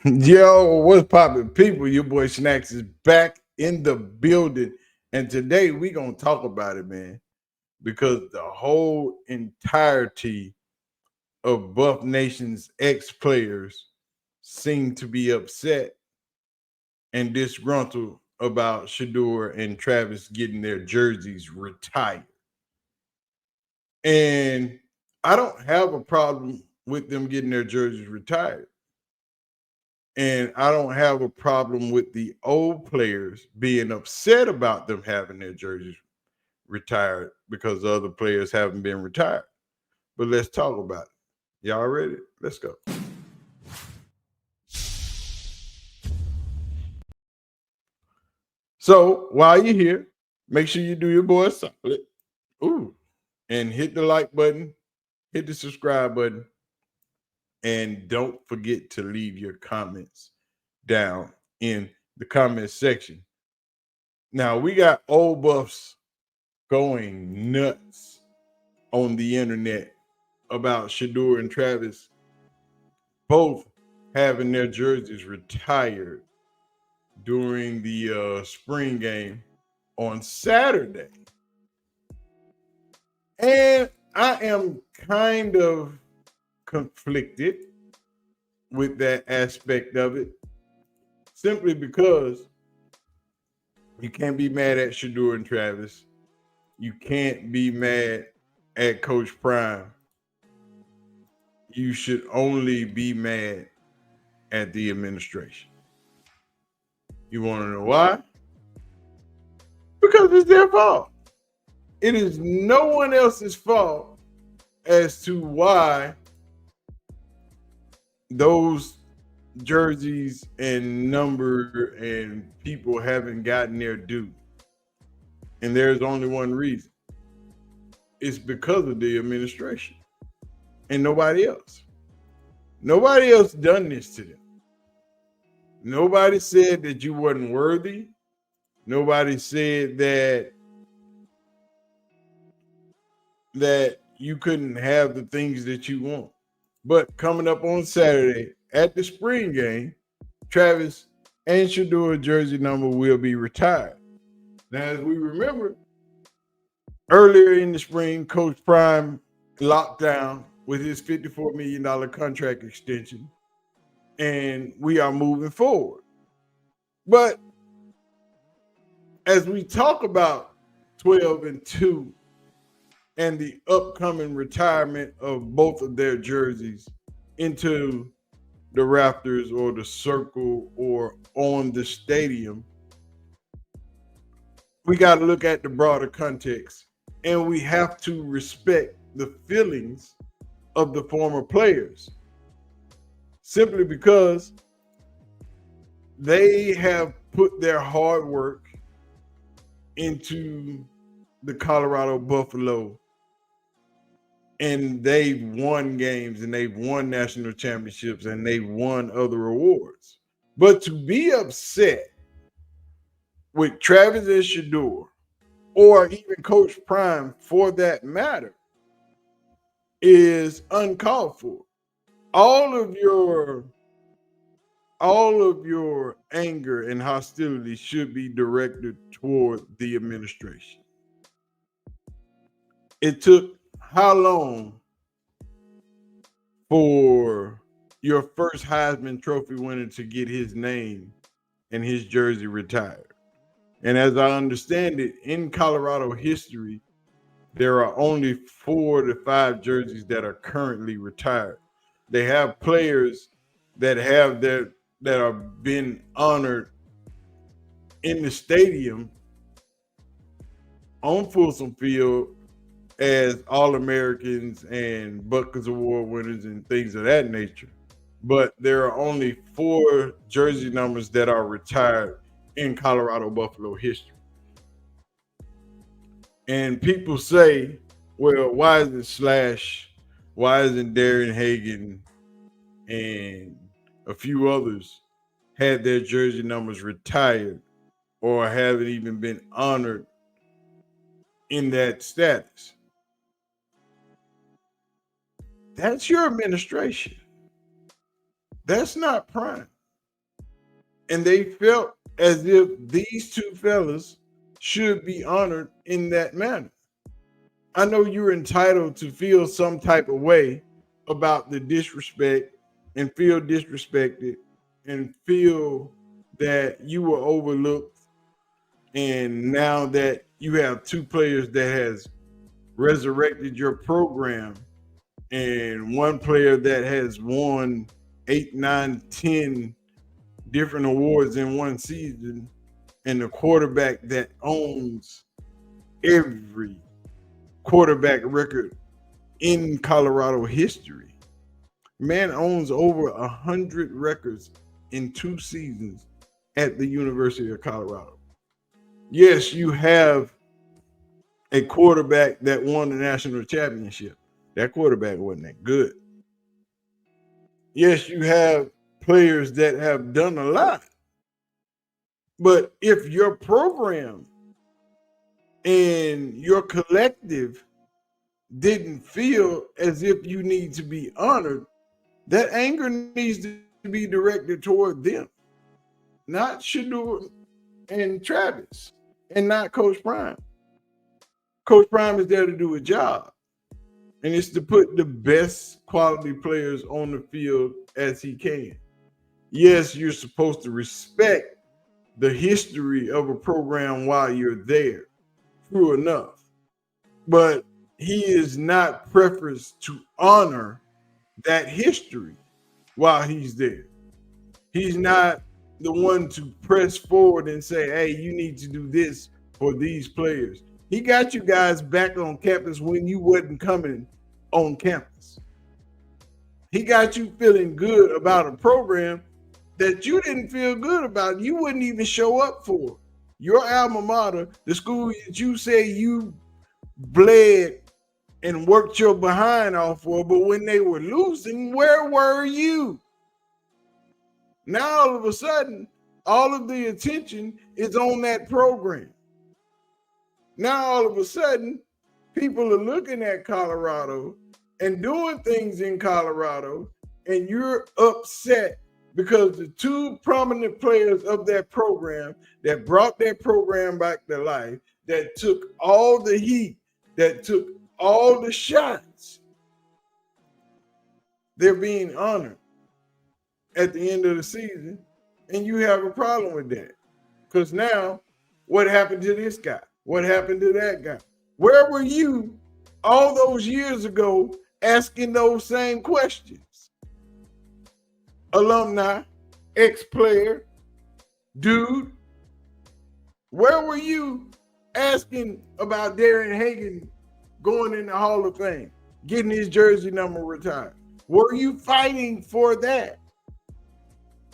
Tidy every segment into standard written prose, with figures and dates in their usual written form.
Yo, what's poppin', people? Your boy Snacks is back in the building, and today we gonna talk about it, man, because the whole entirety of Buff Nation's ex-players seem to be upset and disgruntled about Shador and Travis getting their jerseys retired. And I don't have a problem with them getting their jerseys retired. And I don't have a problem with the old players being upset about them having their jerseys retired because other players haven't been retired. But let's talk about it. Y'all ready? Let's go. So while you're here, make sure you do your boy a solid. Ooh, and hit the like button, hit the subscribe button, and don't forget to leave your comments down in the comment section. Now we got old buffs going nuts on the internet about Shador and Travis both having their jerseys retired during the spring game on Saturday. And I am kind of conflicted with that aspect of it simply because you can't be mad at Shador and Travis. You can't be mad at Coach Prime. You should only be mad at the administration. You want to know why? Because it's their fault. It is no one else's fault as to why those jerseys and number and people haven't gotten their due. And there's only one reason. It's because of the administration and nobody else. Nobody else done this to them. Nobody said that you wasn't worthy. Nobody said that you couldn't have the things that you want. But coming up on Saturday at the spring game, Travis and Shador jersey number will be retired. Now, as we remember, earlier in the spring, Coach Prime locked down with his $54 million contract extension, and we are moving forward. But as we talk about 12 and 2 and the upcoming retirement of both of their jerseys into the rafters or the circle or on the stadium, we got to look at the broader context and we have to respect the feelings of the former players simply because they have put their hard work into the Colorado Buffalo, and they've won games and they've won national championships and they've won other awards. But to be upset with Travis and Shador, or even Coach Prime for that matter, is uncalled for. All of your anger and hostility should be directed toward the administration. It took how long for your first Heisman Trophy winner to get his name and his jersey retired? And as I understand it, in Colorado history, there are only 4 to 5 jerseys that are currently retired. They have players that have that are been honored in the stadium on Folsom Field as All-Americans and Butkus Award winners and things of that nature. But there are only 4 jersey numbers that are retired in Colorado Buffalo history. And people say, well, why isn't Slash, why isn't Darren Hagen and a few others had their jersey numbers retired or haven't even been honored in that status? That's your administration. That's not Prime. And they felt as if these two fellas should be honored in that manner. I know you're entitled to feel some type of way about the disrespect and feel disrespected and feel that you were overlooked. And now that you have two players that has resurrected your program and one player that has won 8, 9, 10 different awards in one season, and the quarterback that owns every quarterback record in Colorado history. Man owns over 100 records in 2 seasons at the University of Colorado. Yes, you have a quarterback that won the national championship. That quarterback wasn't that good. Yes, you have players that have done a lot. But if your program and your collective didn't feel as if you need to be honored, that anger needs to be directed toward them, not Shador and Travis, and not Coach Prime. Coach Prime is there to do a job, and it's to put the best quality players on the field as he can. Yes, you're supposed to respect the history of a program while you're there. True enough. But he is not preferenced to honor that history while he's there. He's not the one to press forward and say, hey, you need to do this for these players. He got you guys back on campus when you wasn't coming on campus. He got you feeling good about a program that you didn't feel good about. You wouldn't even show up for. Your alma mater, the school that you say you bled and worked your behind off for, but when they were losing, where were you? Now all of a sudden, all of the attention is on that program. Now all of a sudden, people are looking at Colorado and doing things in Colorado, and you're upset because the two prominent players of that program that brought that program back to life, that took all the heat, that took all the shots, they're being honored at the end of the season, and you have a problem with that. Because now, what happened to this guy? What happened to that guy? Where were you all those years ago asking those same questions? Alumni, ex-player, dude, where were you asking about Darren Hagan going in the Hall of Fame, getting his jersey number retired? Were you fighting for that?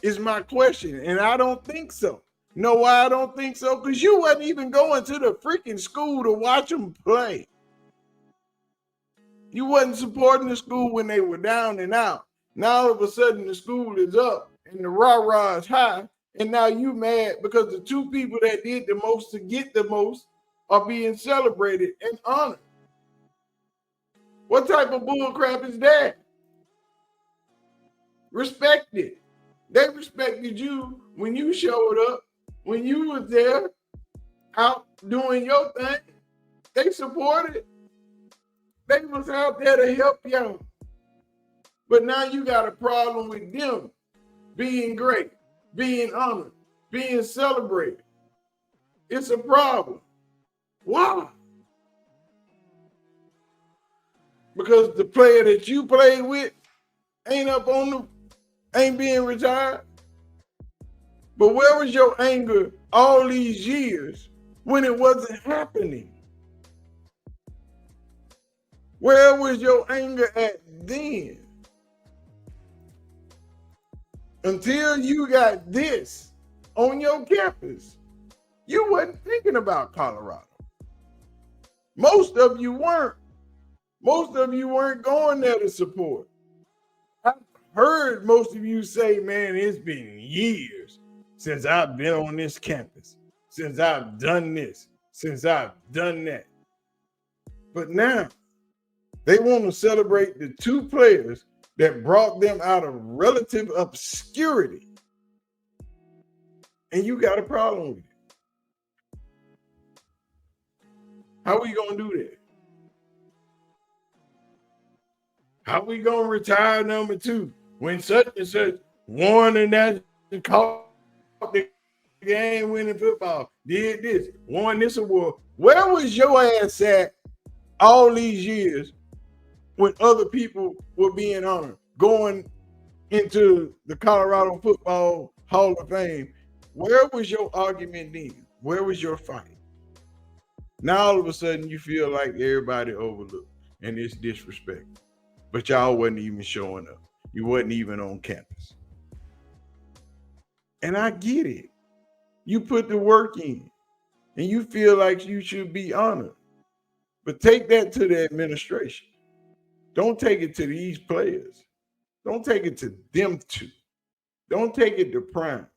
Is my question. And I don't think so. Know why I don't think so? Because you wasn't even going to the freaking school to watch them play. You wasn't supporting the school when they were down and out. Now all of a sudden the school is up and the rah-rah is high, and now you mad because the two people that did the most to get the most are being celebrated and honored. What type of bull crap is that? Respect it. They respected you when you showed up, when you was there out doing your thing. They supported. They was out there to help y'all. But now you got a problem with them being great, being honored, being celebrated. It's a problem. Why? Because the player that you played with ain't being retired. But where was your anger all these years when it wasn't happening? Where was your anger at then? Until you got this on your campus, you wasn't thinking about Colorado. Most of you weren't. Most of you weren't going there to support. I've heard most of you say, man, it's been years since I've been on this campus, since I've done this, since I've done that. But now they want to celebrate the two players that brought them out of relative obscurity And you got a problem with it. How we gonna do that? How we gonna retire number 2 when such and such won and that caught the game winning football, did this, won this award? Where was your ass at all these years when other people were being honored, going into the Colorado Football Hall of Fame? Where was your argument then? Where was your fight? Now all of a sudden you feel like everybody overlooked and it's disrespect. But y'all wasn't even showing up. You wasn't even on campus. And I get it. You put the work in and you feel like you should be honored. But take that to the administration. Don't take it to these players. Don't take it to them two. Don't take it to Prime.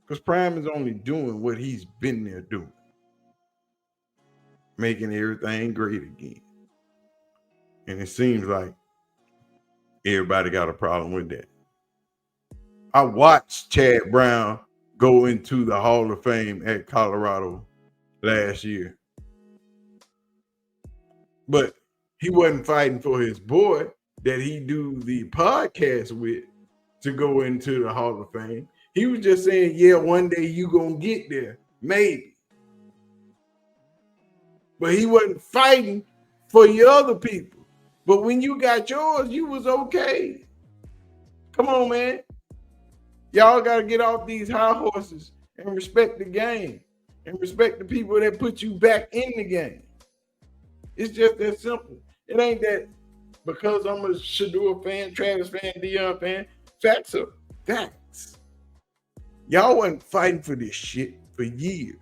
Because Prime is only doing what he's been there doing. Making everything great again. And it seems like everybody got a problem with that. I watched Chad Brown go into the Hall of Fame at Colorado last year. But he wasn't fighting for his boy that he do the podcast with to go into the Hall of Fame. He was just saying, yeah, one day you gonna get there, maybe. But he wasn't fighting for your other people. But when you got yours, you was okay. Come on, man. Y'all got to get off these high horses and respect the game and respect the people that put you back in the game. It's just that simple. It ain't that because I'm a Shador fan, Travis fan, Deion fan. Facts are facts. Y'all wasn't fighting for this shit for years.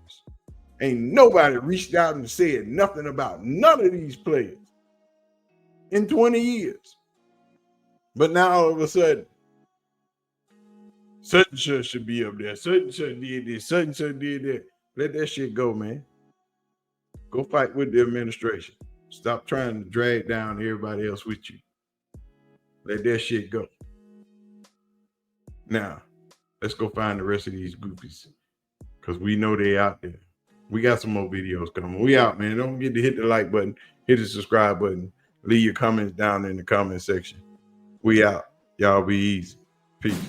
Ain't nobody reached out and said nothing about none of these players in 20 years. But now all of a sudden, such and such should be up there. Such and such did this. Such and such did that. Let that shit go, man. Go fight with the administration. Stop trying to drag down everybody else with you. Let that shit go. Now, let's go find the rest of these goofies because we know they out there. We got some more videos coming. We out, man. Don't forget to hit the like button, hit the subscribe button, leave your comments down in the comment section. We out. Y'all be easy. Peace.